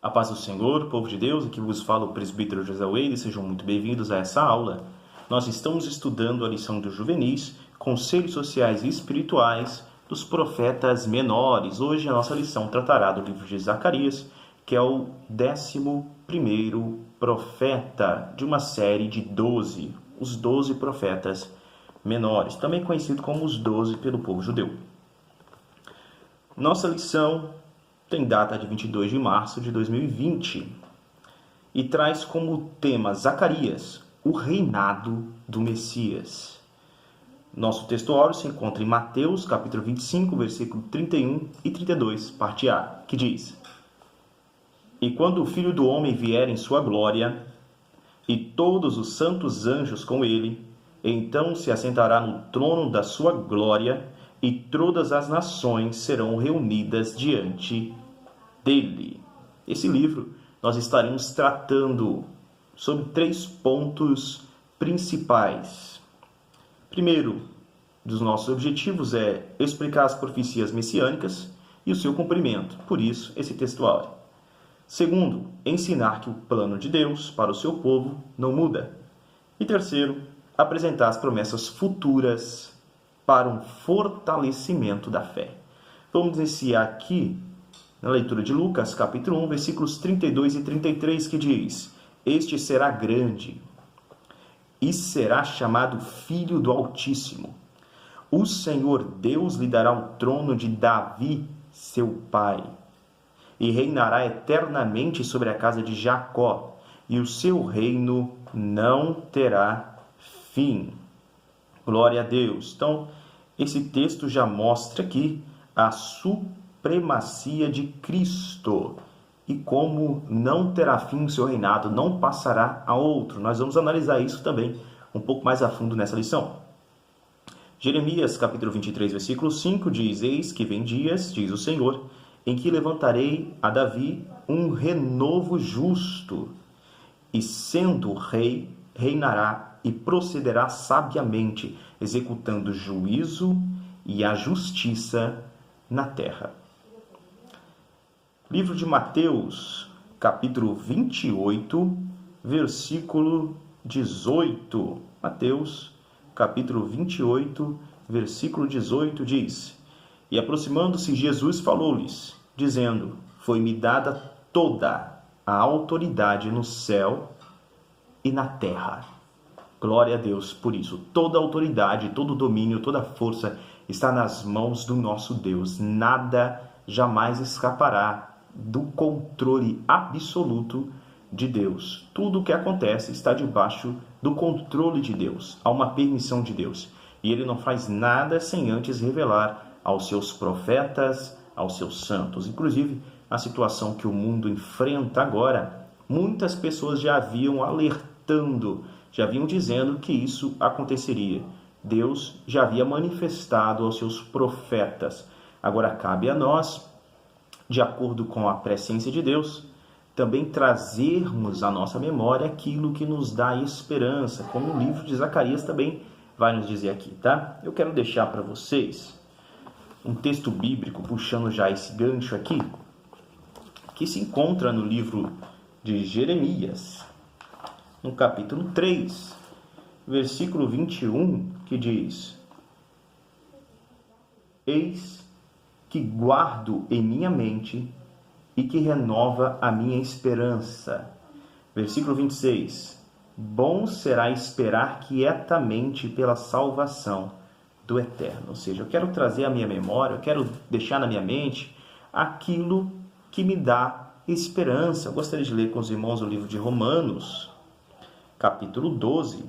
A paz do Senhor, povo de Deus, aqui vos fala o presbítero José Weide, sejam muito bem-vindos a essa aula. Nós estamos estudando a lição dos juvenis, conselhos sociais e espirituais dos profetas menores. Hoje a nossa lição tratará do livro de Zacarias, que é o 11º profeta de uma série de 12, os 12 profetas menores, também conhecido como os 12 pelo povo judeu. Nossa lição tem data de 22 de março de 2020 e traz como tema Zacarias, o reinado do Messias. Nosso texto áureo se encontra em Mateus, capítulo 25, versículo 31 e 32, parte A, que diz: E quando o Filho do Homem vier em sua glória, e todos os santos anjos com ele, então se assentará no trono da sua glória, e todas as nações serão reunidas diante dele. Esse livro nós estaremos tratando sobre 3 pontos principais. Primeiro dos nossos objetivos é explicar as profecias messiânicas e o seu cumprimento, por isso esse texto áureo. Segundo, ensinar que o plano de Deus para o seu povo não muda. E terceiro, apresentar as promessas futuras para um fortalecimento da fé. Vamos iniciar aqui na leitura de Lucas, capítulo 1, versículos 32 e 33, que diz: Este será grande e será chamado Filho do Altíssimo. O Senhor Deus lhe dará o trono de Davi, seu pai, e reinará eternamente sobre a casa de Jacó, e o seu reino não terá fim. Glória a Deus. Então, esse texto já mostra aqui a supremacia de Cristo e como não terá fim o seu reinado, não passará a outro. Nós vamos analisar isso também um pouco mais a fundo nessa lição. Jeremias, capítulo 23, versículo 5, diz: Eis que vem dias, diz o Senhor, em que levantarei a Davi um renovo justo, e sendo rei, reinará e procederá sabiamente, executando juízo e a justiça na terra. Livro de Mateus, capítulo 28, versículo 18. Mateus, capítulo 28, versículo 18 diz: E aproximando-se Jesus falou-lhes, dizendo: Foi-me dada toda a autoridade no céu e na terra. Glória a Deus por isso. Toda a autoridade, todo o domínio, toda a força está nas mãos do nosso Deus. Nada jamais escapará do controle absoluto de Deus. Tudo o que acontece está debaixo do controle de Deus. Há uma permissão de Deus. E Ele não faz nada sem antes revelar aos seus profetas, aos seus santos. Inclusive, a situação que o mundo enfrenta agora, muitas pessoas já haviam alertando, já vinham dizendo que isso aconteceria. Deus já havia manifestado aos seus profetas. Agora cabe a nós, de acordo com a presciência de Deus, também trazermos à nossa memória aquilo que nos dá esperança, como o livro de Zacarias também vai nos dizer aqui, tá? Eu quero deixar para vocês um texto bíblico, puxando já esse gancho aqui, que se encontra no livro de Jeremias, no capítulo 3, versículo 21, que diz: Eis que guardo em minha mente e que renova a minha esperança. Versículo 26, bom será esperar quietamente pela salvação do Eterno. Ou seja, eu quero trazer à minha memória, eu quero deixar na minha mente aquilo que me dá esperança. Eu gostaria de ler com os irmãos o livro de Romanos, capítulo 12,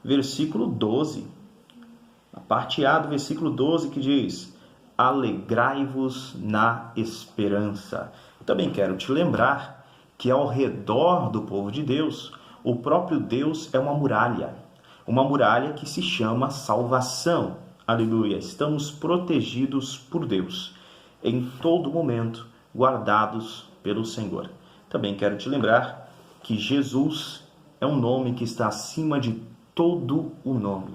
versículo 12, a parte A do versículo 12, que diz: alegrai-vos na esperança. Eu também quero te lembrar que ao redor do povo de Deus, o próprio Deus é uma muralha que se chama salvação. Aleluia! Estamos protegidos por Deus, em todo momento, guardados pelo Senhor. Também quero te lembrar que Jesus é um nome que está acima de todo o nome.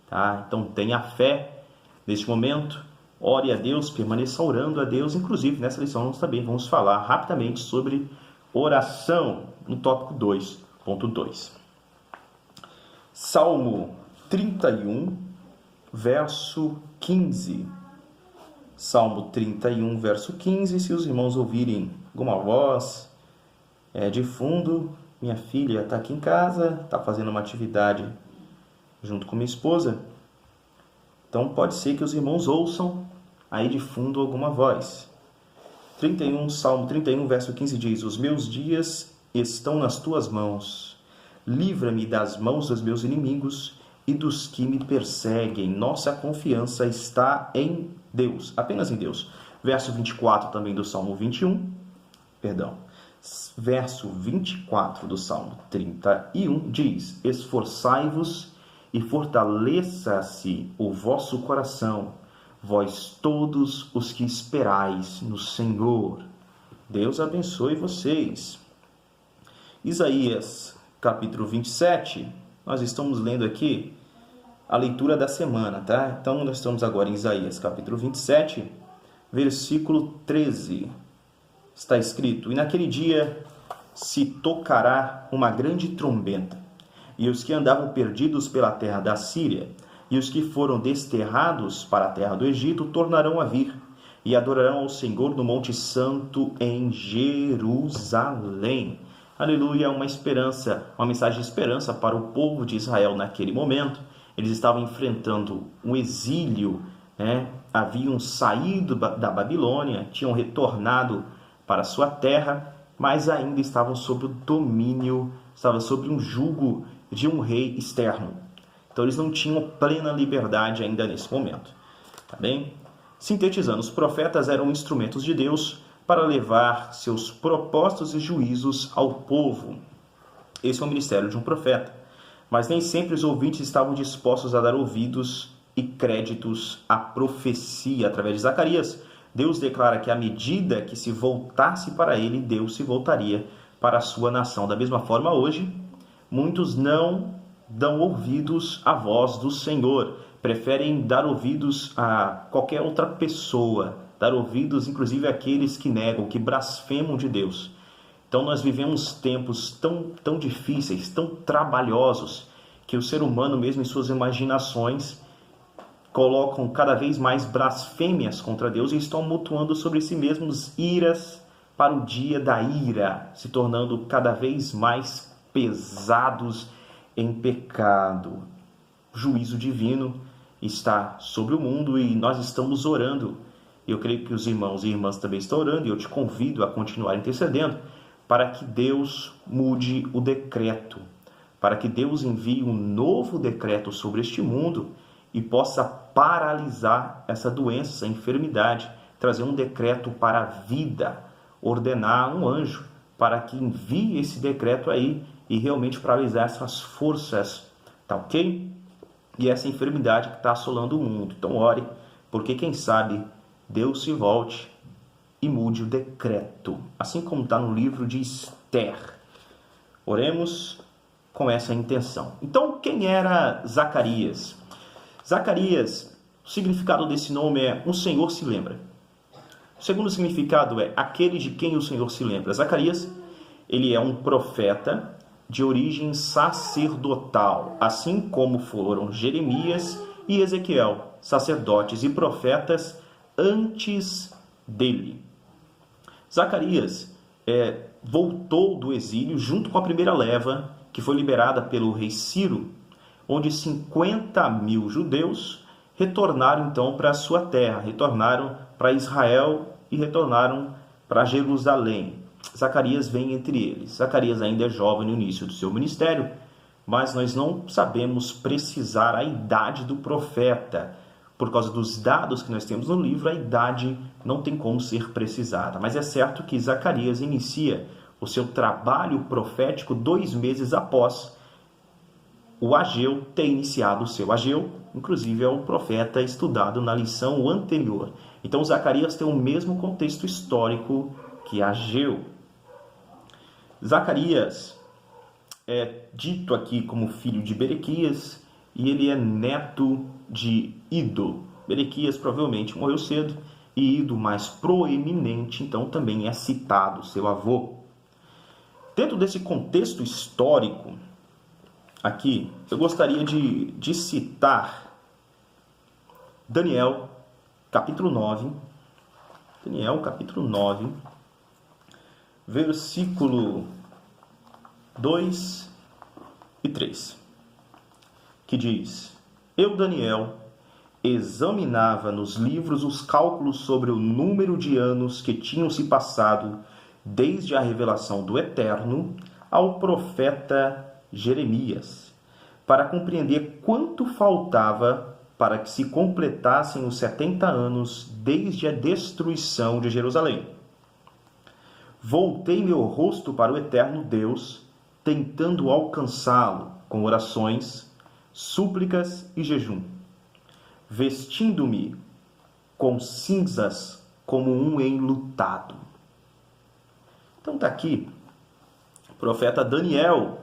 Tá? Então tenha fé neste momento, ore a Deus, permaneça orando a Deus. Inclusive, nessa lição nós também vamos falar rapidamente sobre oração, no tópico 2.2. Salmo 31, verso 15. Salmo 31, verso 15. Se os irmãos ouvirem alguma voz de fundo, minha filha está aqui em casa, está fazendo uma atividade junto com minha esposa. Então pode ser que os irmãos ouçam aí de fundo alguma voz. Salmo 31, verso 15 diz: os meus dias estão nas tuas mãos. Livra-me das mãos dos meus inimigos e dos que me perseguem. Nossa confiança está em Deus, apenas em Deus. Verso 24 também do Salmo 21, verso 24 do Salmo 31 diz: esforçai-vos e fortaleça-se o vosso coração, vós todos os que esperais no Senhor. Deus abençoe vocês. Isaías, capítulo 27, nós estamos lendo aqui a leitura da semana, tá? Então, nós estamos agora em Isaías, capítulo 27, versículo 13. Está escrito: e naquele dia se tocará uma grande trombeta, e os que andavam perdidos pela terra da Síria, e os que foram desterrados para a terra do Egito, tornarão a vir, e adorarão ao Senhor no Monte Santo em Jerusalém. Aleluia, uma esperança, uma mensagem de esperança para o povo de Israel naquele momento. Eles estavam enfrentando um exílio, haviam saído da Babilônia, tinham retornado para a sua terra, mas ainda estavam sob o domínio, estavam sob um jugo de um rei externo. Então eles não tinham plena liberdade ainda nesse momento. Tá bem? Sintetizando, os profetas eram instrumentos de Deus para levar seus propósitos e juízos ao povo. Esse é o ministério de um profeta. Mas nem sempre os ouvintes estavam dispostos a dar ouvidos e créditos à profecia. Através de Zacarias, Deus declara que à medida que se voltasse para ele, Deus se voltaria para a sua nação. Da mesma forma, hoje, muitos não dão ouvidos à voz do Senhor, preferem dar ouvidos a qualquer outra pessoa, dar ouvidos inclusive àqueles que negam, que blasfemam de Deus. Então nós vivemos tempos tão difíceis, tão trabalhosos, que o ser humano mesmo em suas imaginações colocam cada vez mais blasfêmias contra Deus e estão amontoando sobre si mesmos iras para o dia da ira, se tornando cada vez mais pesados em pecado. O juízo divino está sobre o mundo e nós estamos orando. Eu creio que os irmãos e irmãs também estão orando e eu te convido a continuar intercedendo para que Deus mude o decreto, para que Deus envie um novo decreto sobre este mundo e possa paralisar essa doença, essa enfermidade, trazer um decreto para a vida, ordenar um anjo para que envie esse decreto aí e realmente paralisar essas forças, tá ok? E essa enfermidade que está assolando o mundo. Então ore, porque quem sabe Deus se volte e mude o decreto, assim como está no livro de Esther. Oremos com essa intenção. Então, quem era Zacarias? Zacarias, o significado desse nome é "o Senhor se lembra". O segundo significado é "aquele de quem o Senhor se lembra". Zacarias, ele é um profeta de origem sacerdotal, assim como foram Jeremias e Ezequiel, sacerdotes e profetas antes dele. Zacarias voltou do exílio junto com a primeira leva, que foi liberada pelo rei Ciro, onde 50.000 judeus retornaram então para a sua terra, retornaram para Israel e retornaram para Jerusalém. Zacarias vem entre eles. Zacarias ainda é jovem no início do seu ministério, mas nós não sabemos precisar a idade do profeta. Por causa dos dados que nós temos no livro, a idade não tem como ser precisada. Mas é certo que Zacarias inicia o seu trabalho profético 2 meses após o Ageu ter iniciado o seu. Ageu, inclusive, é o profeta estudado na lição anterior. Então, Zacarias tem o mesmo contexto histórico que Ageu. Zacarias é dito aqui como filho de Berequias e ele é neto de Ido. Berequias provavelmente morreu cedo, e do mais proeminente, então, também é citado seu avô. Dentro desse contexto histórico, aqui, eu gostaria de citar Daniel, capítulo 9. Daniel, capítulo 9, versículo 2 e 3, que diz: Eu, Daniel, examinava nos livros os cálculos sobre o número de anos que tinham se passado desde a revelação do Eterno ao profeta Jeremias, para compreender quanto faltava para que se completassem os 70 anos desde a destruição de Jerusalém. Voltei meu rosto para o Eterno Deus, tentando alcançá-lo com orações, súplicas e jejum, vestindo-me com cinzas como um enlutado. Então está aqui o profeta Daniel,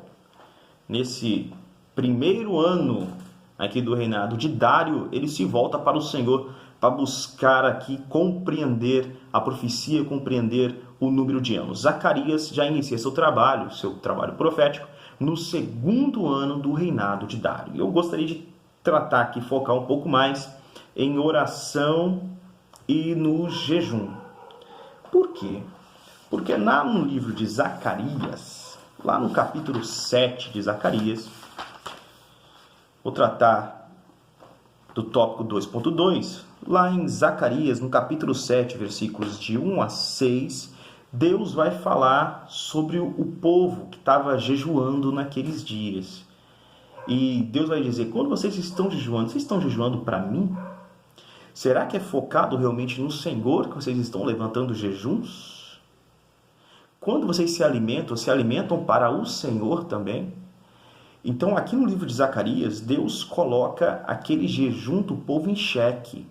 nesse primeiro ano aqui do reinado de Dário, ele se volta para o Senhor para buscar aqui compreender a profecia, compreender o número de anos. Zacarias já inicia seu trabalho profético, no segundo ano do reinado de Dário. Eu gostaria de tratar aqui, focar um pouco mais em oração e no jejum. Por quê? Porque lá no livro de Zacarias, lá no capítulo 7 de Zacarias, vou tratar do tópico 2.2, lá em Zacarias, no capítulo 7, versículos de 1 a 6, Deus vai falar sobre o povo que estava jejuando naqueles dias. E Deus vai dizer: quando vocês estão jejuando para mim? Será que é focado realmente no Senhor que vocês estão levantando jejuns? Quando vocês se alimentam para o Senhor também? Então, aqui no livro de Zacarias, Deus coloca aquele jejum do povo em xeque,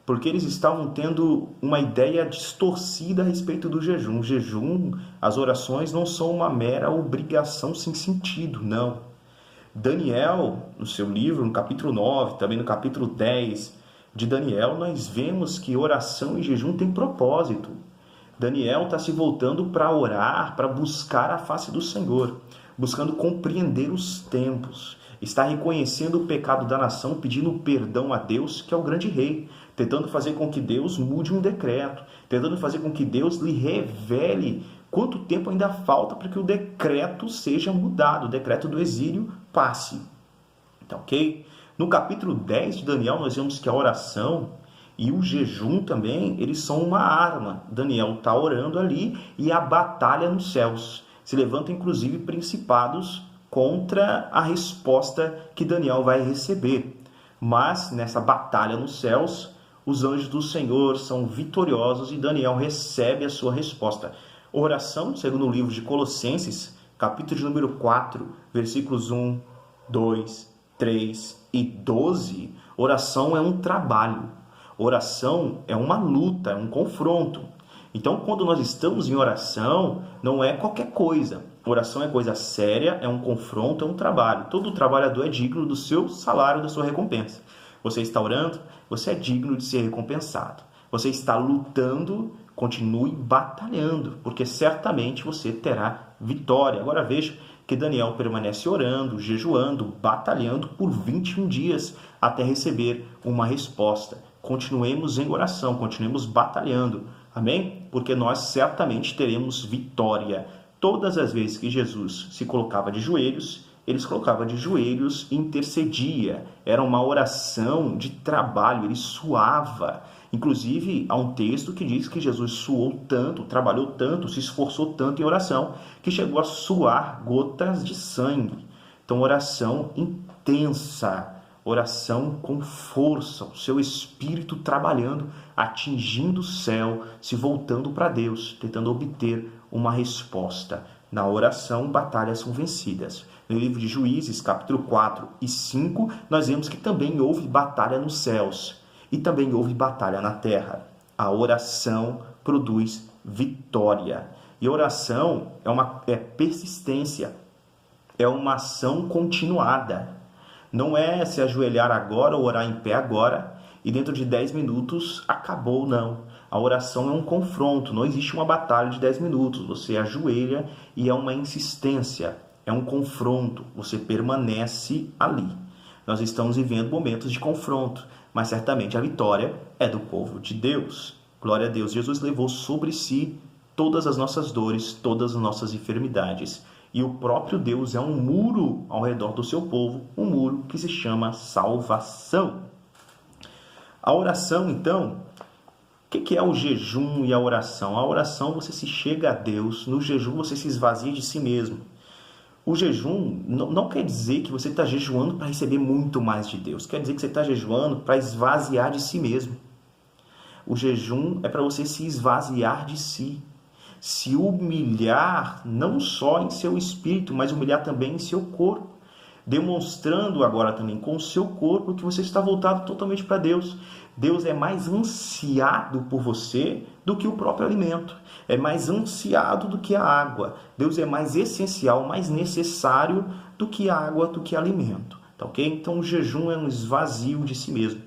porque eles estavam tendo uma ideia distorcida a respeito do jejum. O jejum, as orações não são uma mera obrigação sem sentido, não. Daniel, no seu livro, no capítulo 9, também no capítulo 10 de Daniel, nós vemos que oração e jejum têm propósito. Daniel está se voltando para orar, para buscar a face do Senhor, buscando compreender os tempos, está reconhecendo o pecado da nação, pedindo perdão a Deus, que é o grande rei, tentando fazer com que Deus mude um decreto, tentando fazer com que Deus lhe revele quanto tempo ainda falta para que o decreto seja mudado, o decreto do exílio passe. Tá ok? No capítulo 10 de Daniel, nós vemos que a oração e o jejum também, eles são uma arma. Daniel está orando ali e a batalha nos céus. Se levantam, inclusive, principados contra a resposta que Daniel vai receber. Mas, nessa batalha nos céus, os anjos do Senhor são vitoriosos e Daniel recebe a sua resposta. Oração, segundo o livro de Colossenses, capítulo de número 4, versículos 1, 2, 3 e 12, oração é um trabalho. Oração é uma luta, é um confronto. Então, quando nós estamos em oração, não é qualquer coisa. Oração é coisa séria, é um confronto, é um trabalho. Todo trabalhador é digno do seu salário, da sua recompensa. Você está orando, você é digno de ser recompensado. Você está lutando, continue batalhando, porque certamente você terá vitória. Agora veja que Daniel permanece orando, jejuando, batalhando por 21 dias até receber uma resposta. Continuemos em oração, continuemos batalhando. Amém? Porque nós certamente teremos vitória. Todas as vezes que Jesus se colocava de joelhos, ele se colocava de joelhos e intercedia. Era uma oração de trabalho, ele suava. Inclusive, há um texto que diz que Jesus suou tanto, trabalhou tanto, se esforçou tanto em oração, que chegou a suar gotas de sangue. Então, oração intensa, oração com força, o seu espírito trabalhando, atingindo o céu, se voltando para Deus, tentando obter uma resposta. Na oração, batalhas são vencidas. No livro de Juízes, capítulo 4 e 5, nós vemos que também houve batalha nos céus e também houve batalha na terra. A oração produz vitória. E oração é persistência, é uma ação continuada. Não é se ajoelhar agora ou orar em pé agora e dentro de 10 minutos acabou, não. A oração é um confronto, não existe uma batalha de 10 minutos. Você ajoelha e é uma insistência, é um confronto, você permanece ali. Nós estamos vivendo momentos de confronto, mas certamente a vitória é do povo de Deus. Glória a Deus. Jesus levou sobre si todas as nossas dores, todas as nossas enfermidades. E o próprio Deus é um muro ao redor do seu povo, um muro que se chama salvação. A oração, então, o que é o jejum e a oração? A oração, você se chega a Deus, no jejum você se esvazia de si mesmo. O jejum não quer dizer que você está jejuando para receber muito mais de Deus, quer dizer que você está jejuando para esvaziar de si mesmo. O jejum é para você se esvaziar de si, se humilhar não só em seu espírito, mas humilhar também em seu corpo, demonstrando agora também com o seu corpo que você está voltado totalmente para Deus. Deus é mais ansiado por você do que o próprio alimento, é mais ansiado do que a água. Deus é mais essencial, mais necessário do que a água, do que alimento. Tá ok? Então o jejum é um esvazio de si mesmo.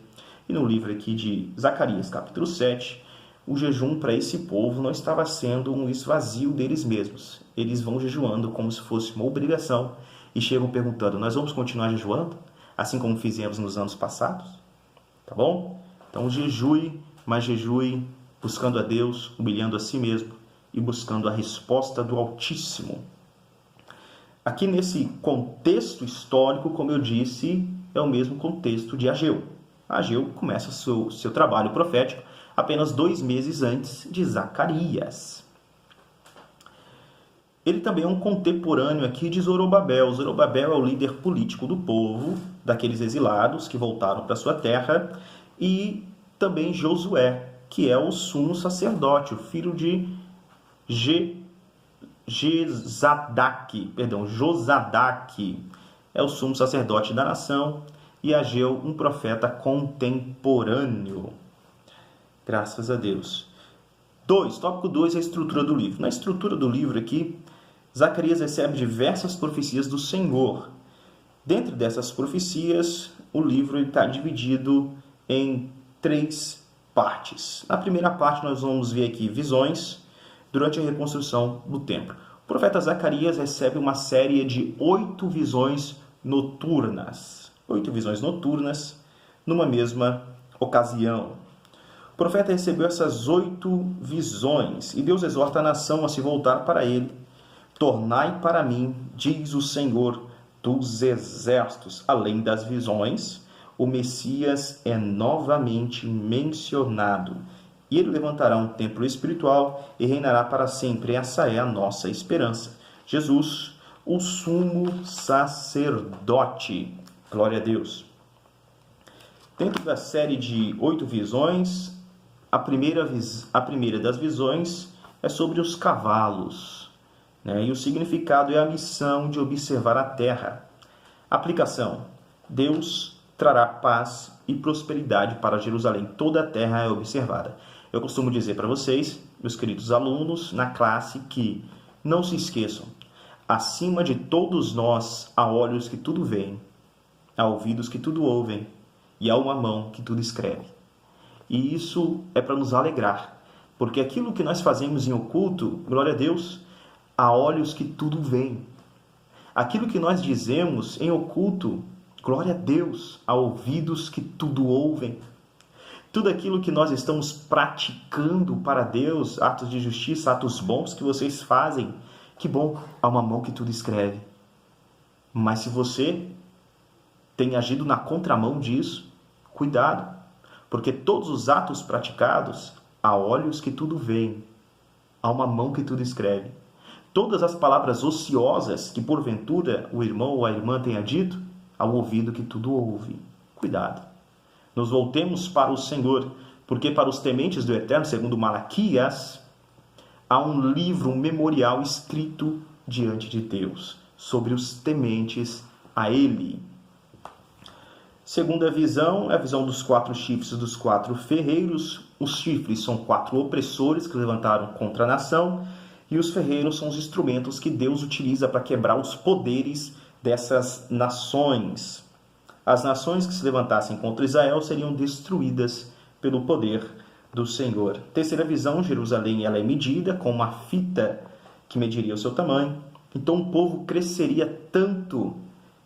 E no livro aqui de Zacarias, capítulo 7, o jejum para esse povo não estava sendo um esvazio deles mesmos. Eles vão jejuando como se fosse uma obrigação e chegam perguntando: nós vamos continuar jejuando? Assim como fizemos nos anos passados? Tá bom? Então jejue, mas jejue buscando a Deus, humilhando a si mesmo e buscando a resposta do Altíssimo. Aqui nesse contexto histórico, como eu disse, é o mesmo contexto de Ageu. Ageu começa seu trabalho profético apenas 2 meses antes de Zacarias. Ele também é um contemporâneo aqui de Zorobabel. Zorobabel é o líder político do povo, daqueles exilados que voltaram para sua terra, e também Josué, que é o sumo sacerdote, o filho de Josadaque, é o sumo sacerdote da nação, e Ageu, um profeta contemporâneo. Graças a Deus. Tópico 2 é a estrutura do livro. Na estrutura do livro aqui, Zacarias recebe diversas profecias do Senhor. Dentro dessas profecias, o livro está dividido em 3 partes. Na primeira parte, nós vamos ver aqui visões durante a reconstrução do templo. O profeta Zacarias recebe uma série de 8 visões noturnas. 8 visões noturnas numa mesma ocasião. O profeta recebeu essas 8 visões e Deus exorta a nação a se voltar para ele. Tornai para mim, diz o Senhor dos exércitos. Além das visões, o Messias é novamente mencionado. E ele levantará um templo espiritual e reinará para sempre. Essa é a nossa esperança. Jesus, o sumo sacerdote. Glória a Deus. Dentro da série de 8 visões, a primeira das visões é sobre os cavalos, né? E o significado é a missão de observar a terra. Aplicação: Deus trará paz e prosperidade para Jerusalém. Toda a terra é observada. Eu costumo dizer para vocês, meus queridos alunos, na classe, que não se esqueçam: acima de todos nós há olhos que tudo veem, há ouvidos que tudo ouvem e há uma mão que tudo escreve. E isso é para nos alegrar, porque aquilo que nós fazemos em oculto, glória a Deus, há olhos que tudo veem. Aquilo que nós dizemos em oculto, glória a Deus, há ouvidos que tudo ouvem. Tudo aquilo que nós estamos praticando para Deus, atos de justiça, atos bons que vocês fazem, que bom, há uma mão que tudo escreve. Mas se você tem agido na contramão disso, cuidado. Porque todos os atos praticados, há olhos que tudo veem, há uma mão que tudo escreve. Todas as palavras ociosas que porventura o irmão ou a irmã tenha dito, há um ouvido que tudo ouve. Cuidado. Nos voltemos para o Senhor, porque para os tementes do Eterno, segundo Malaquias, há um livro, um memorial escrito diante de Deus, sobre os tementes a Ele. Segunda visão é a visão dos 4 chifres dos 4 ferreiros. Os chifres são 4 opressores que levantaram contra a nação, e os ferreiros são os instrumentos que Deus utiliza para quebrar os poderes dessas nações. As nações que se levantassem contra Israel seriam destruídas pelo poder do Senhor. Terceira visão, Jerusalém ela é medida com uma fita que mediria o seu tamanho. Então o povo cresceria tanto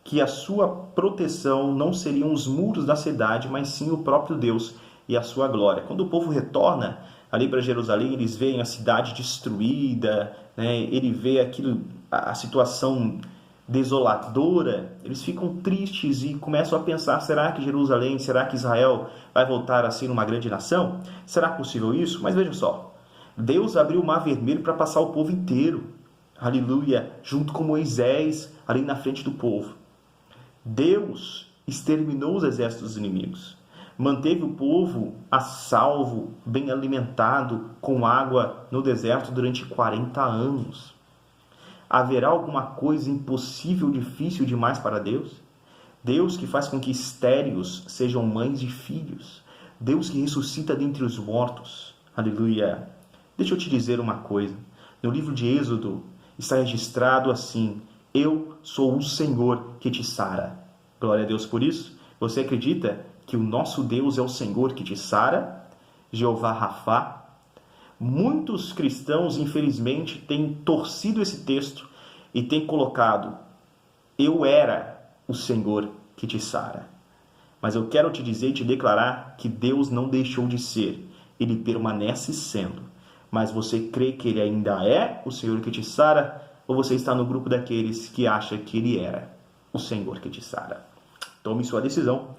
que a sua proteção não seriam os muros da cidade, mas sim o próprio Deus e a sua glória. Quando o povo retorna ali para Jerusalém, eles veem a cidade destruída, né? Ele vê aquilo, a situação desoladora, eles ficam tristes e começam a pensar, será que Jerusalém, será que Israel vai voltar a ser uma grande nação? Será possível isso? Mas veja só, Deus abriu o Mar Vermelho para passar o povo inteiro, aleluia, junto com Moisés ali na frente do povo. Deus exterminou os exércitos inimigos, manteve o povo a salvo, bem alimentado, com água no deserto durante 40 anos. Haverá alguma coisa impossível, difícil demais para Deus? Deus que faz com que estéreos sejam mães de filhos. Deus que ressuscita dentre os mortos. Aleluia. Deixa eu te dizer uma coisa. No livro de Êxodo está registrado assim: eu sou o Senhor que te sara. Glória a Deus por isso. Você acredita que o nosso Deus é o Senhor que te sara? Jeová Rafá. Muitos cristãos, infelizmente, têm torcido esse texto e têm colocado: eu era o Senhor que te sara. Mas eu quero te dizer e te declarar que Deus não deixou de ser. Ele permanece sendo. Mas você crê que Ele ainda é o Senhor que te sara? Ou você está no grupo daqueles que acha que Ele era o Senhor que te sara? Tome sua decisão.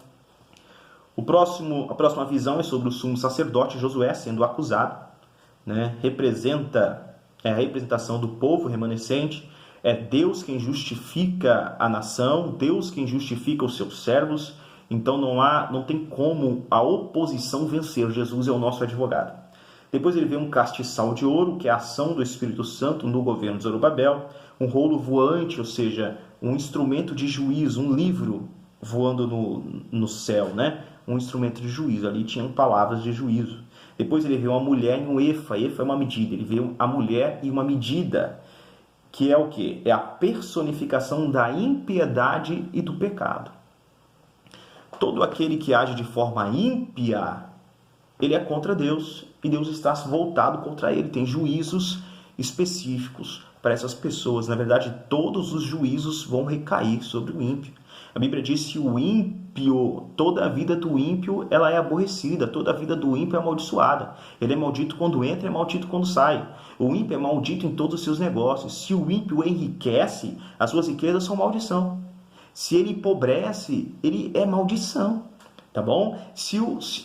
A próxima visão é sobre o sumo sacerdote Josué sendo acusado. Representa a representação do povo remanescente. É Deus quem justifica a nação, Deus quem justifica os seus servos. Então não tem como a oposição vencer. Jesus é o nosso advogado. Depois ele vê um castiçal de ouro, que é a ação do Espírito Santo no governo de Zorobabel, um rolo voante, ou seja, um instrumento de juízo, um livro voando no céu, um instrumento de juízo. Ali tinham palavras de juízo. Depois ele vê uma mulher e um efa. Efa é uma medida. Ele vê a mulher e uma medida, que é o quê? É a personificação da impiedade e do pecado. Todo aquele que age de forma ímpia, ele é contra Deus, e Deus está voltado contra ele. Tem juízos específicos para essas pessoas. Na verdade, todos os juízos vão recair sobre o ímpio. A Bíblia diz que o ímpio, toda a vida do ímpio, ela é aborrecida, toda a vida do ímpio é amaldiçoada. Ele é maldito quando entra, é maldito quando sai. O ímpio é maldito em todos os seus negócios. Se o ímpio enriquece, as suas riquezas são maldição. Se ele empobrece, ele é maldição. Tá bom?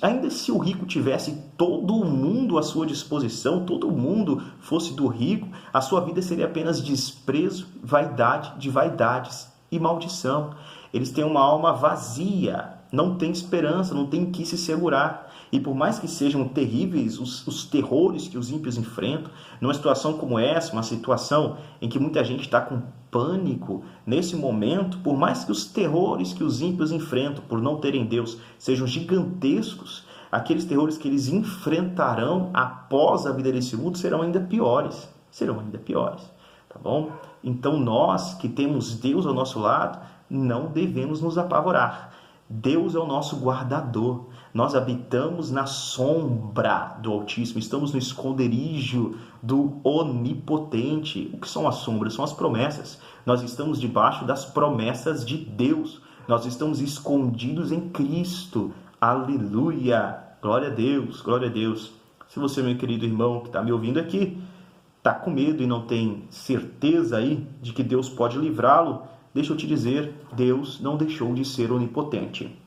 Ainda se o rico tivesse todo o mundo à sua disposição, todo mundo fosse do rico, a sua vida seria apenas desprezo, vaidade de vaidades e maldição. Eles têm uma alma vazia, não tem esperança, não tem em que se segurar. E por mais que sejam terríveis os terrores que os ímpios enfrentam, numa situação como essa, uma situação em que muita gente está com pânico, nesse momento, por mais que os terrores que os ímpios enfrentam por não terem Deus sejam gigantescos, aqueles terrores que eles enfrentarão após a vida desse mundo serão ainda piores. Tá bom? Então nós que temos Deus ao nosso lado, não devemos nos apavorar. Deus é o nosso guardador. Nós habitamos na sombra do Altíssimo, estamos no esconderijo do Onipotente. O que são as sombras? São as promessas. Nós estamos debaixo das promessas de Deus. Nós estamos escondidos em Cristo. Aleluia! Glória a Deus, glória a Deus. Se você, meu querido irmão que está me ouvindo aqui, está com medo e não tem certeza aí de que Deus pode livrá-lo, deixa eu te dizer, Deus não deixou de ser onipotente.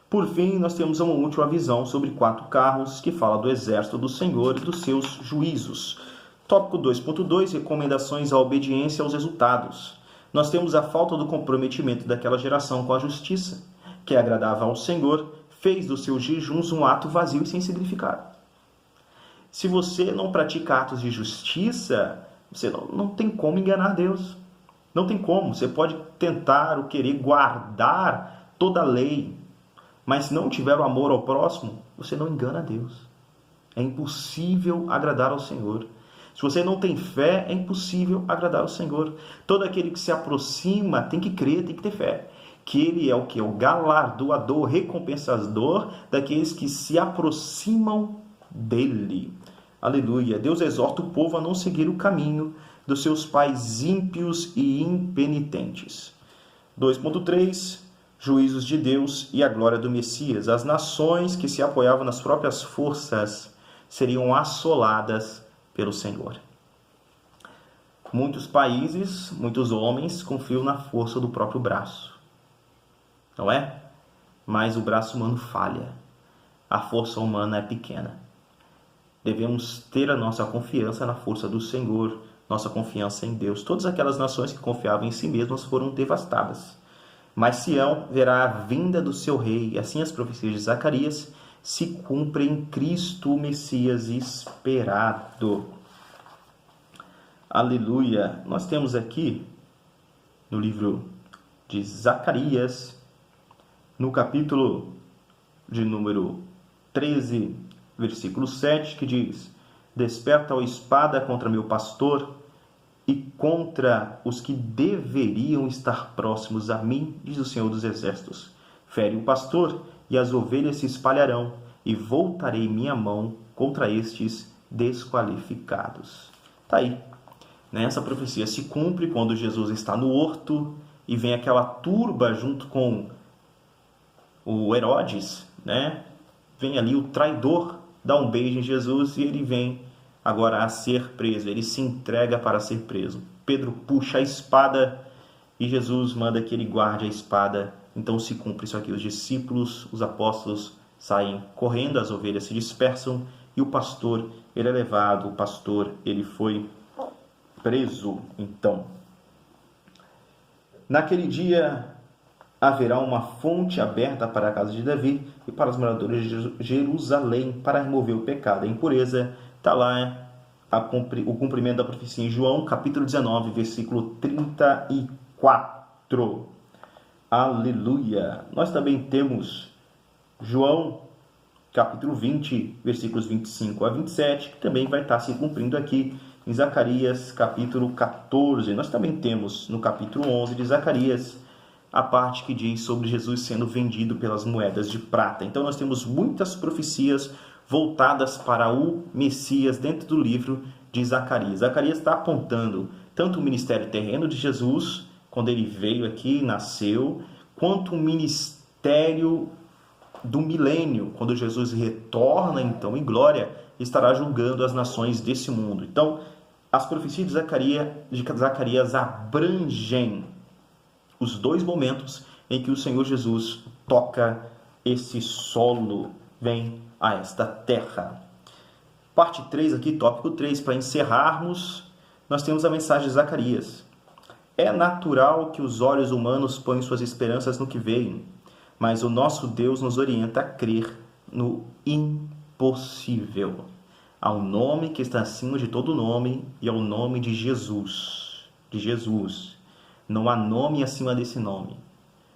Por fim, nós temos uma última visão sobre 4 carros, que fala do exército do Senhor e dos seus juízos. Tópico 2.2, recomendações à obediência aos resultados. Nós temos a falta do comprometimento daquela geração com a justiça, que agradava ao Senhor, fez dos seus jejuns um ato vazio e sem significado. Se você não pratica atos de justiça, você não tem como enganar Deus. Não tem como. Você pode tentar ou querer guardar toda a lei, mas se não tiver o amor ao próximo, você não engana Deus. É impossível agradar ao Senhor. Se você não tem fé, é impossível agradar ao Senhor. Todo aquele que se aproxima tem que crer, tem que ter fé que ele é o que? O galardoador, recompensador daqueles que se aproximam dele. Aleluia. Deus exorta o povo a não seguir o caminho dos seus pais ímpios e impenitentes. 2.3, juízos de Deus e a glória do Messias. As nações que se apoiavam nas próprias forças seriam assoladas pelo Senhor. Muitos países, muitos homens confiam na força do próprio braço. Não é? Mas o braço humano falha. A força humana é pequena. Devemos ter a nossa confiança na força do Senhor, nossa confiança em Deus. Todas aquelas nações que confiavam em si mesmas foram devastadas. Mas Sião verá a vinda do seu rei, e assim as profecias de Zacarias se cumprem em Cristo, o Messias esperado. Aleluia! Nós temos aqui, no livro de Zacarias, no capítulo de número 13, versículo 7, que diz: Desperta a espada contra meu pastor e contra os que deveriam estar próximos a mim, diz o Senhor dos Exércitos. Fere o pastor e as ovelhas se espalharão, e voltarei minha mão contra estes desqualificados. Está aí. Essa profecia se cumpre quando Jesus está no horto e vem aquela turba junto com o Herodes, Vem ali o traidor, dá um beijo em Jesus e ele vem agora a ser preso. Ele se entrega para ser preso. Pedro puxa a espada e Jesus manda que ele guarde a espada. Então se cumpre isso aqui. Os discípulos, os apóstolos saem correndo, as ovelhas se dispersam e o pastor, ele é levado, o pastor, ele foi preso. Então, naquele dia haverá uma fonte aberta para a casa de Davi e para os moradores de Jerusalém para remover o pecado e a impureza. Está lá o cumprimento da profecia em João, capítulo 19, versículo 34. Aleluia! Nós também temos João, capítulo 20, versículos 25 a 27, que também vai estar se cumprindo aqui em Zacarias, capítulo 14. Nós também temos no capítulo 11 de Zacarias a parte que diz sobre Jesus sendo vendido pelas moedas de prata. Então nós temos muitas profecias voltadas para o Messias dentro do livro de Zacarias. Zacarias está apontando tanto o ministério terreno de Jesus, quando ele veio aqui, nasceu, quanto o ministério do milênio, quando Jesus retorna então em glória, estará julgando as nações desse mundo. Então, as profecias de Zacarias abrangem os dois momentos em que o Senhor Jesus toca esse solo, vem a esta terra. Parte 3 aqui, tópico 3, para encerrarmos, nós temos a mensagem de Zacarias. É natural que os olhos humanos ponham suas esperanças no que veem, mas o nosso Deus nos orienta a crer no impossível. Há um nome que está acima de todo nome e é o nome de Jesus. De Jesus. Não há nome acima desse nome.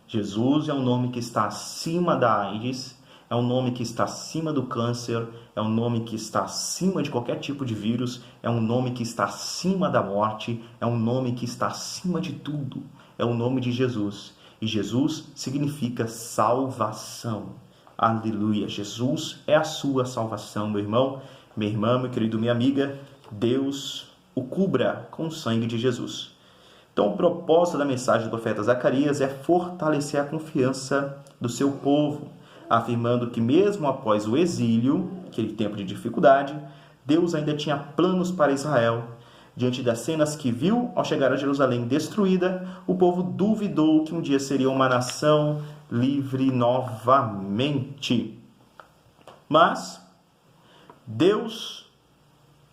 Jesus é um nome que está acima da AIDS, é um nome que está acima do câncer, é um nome que está acima de qualquer tipo de vírus, é um nome que está acima da morte, é um nome que está acima de tudo. É o nome de Jesus. E Jesus significa salvação. Aleluia. Jesus é a sua salvação, meu irmão, minha irmã, meu querido, minha amiga. Deus o cubra com o sangue de Jesus. Então, o propósito da mensagem do profeta Zacarias é fortalecer a confiança do seu povo, afirmando que mesmo após o exílio, aquele tempo de dificuldade, Deus ainda tinha planos para Israel. Diante das cenas que viu ao chegar a Jerusalém destruída, o povo duvidou que um dia seria uma nação livre novamente. Mas Deus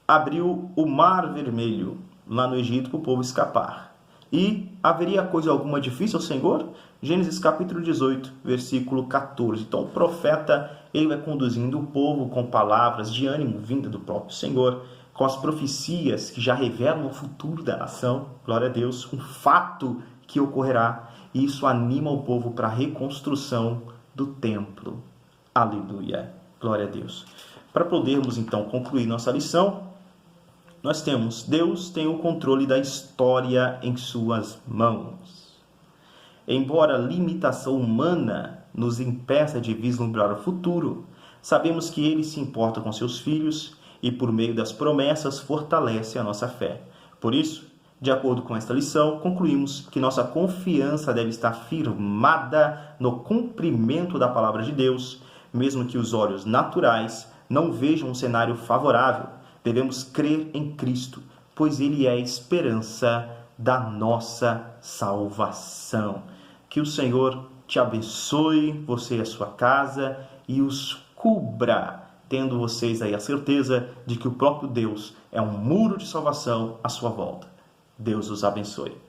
abriu o Mar Vermelho lá no Egito para o povo escapar. E haveria coisa alguma difícil ao Senhor? Gênesis capítulo 18, versículo 14. Então o profeta, ele vai conduzindo o povo com palavras de ânimo vinda do próprio Senhor, com as profecias que já revelam o futuro da nação, glória a Deus, um fato que ocorrerá, e isso anima o povo para a reconstrução do templo. Aleluia, glória a Deus. Para podermos então concluir nossa lição, nós temos: Deus tem o controle da história em suas mãos. Embora a limitação humana nos impeça de vislumbrar o futuro, sabemos que Ele se importa com seus filhos e, por meio das promessas, fortalece a nossa fé. Por isso, de acordo com esta lição, concluímos que nossa confiança deve estar firmada no cumprimento da palavra de Deus, mesmo que os olhos naturais não vejam um cenário favorável. Devemos crer em Cristo, pois Ele é a esperança da nossa salvação. Que o Senhor te abençoe, você e a sua casa, e os cubra, tendo vocês aí a certeza de que o próprio Deus é um muro de salvação à sua volta. Deus os abençoe.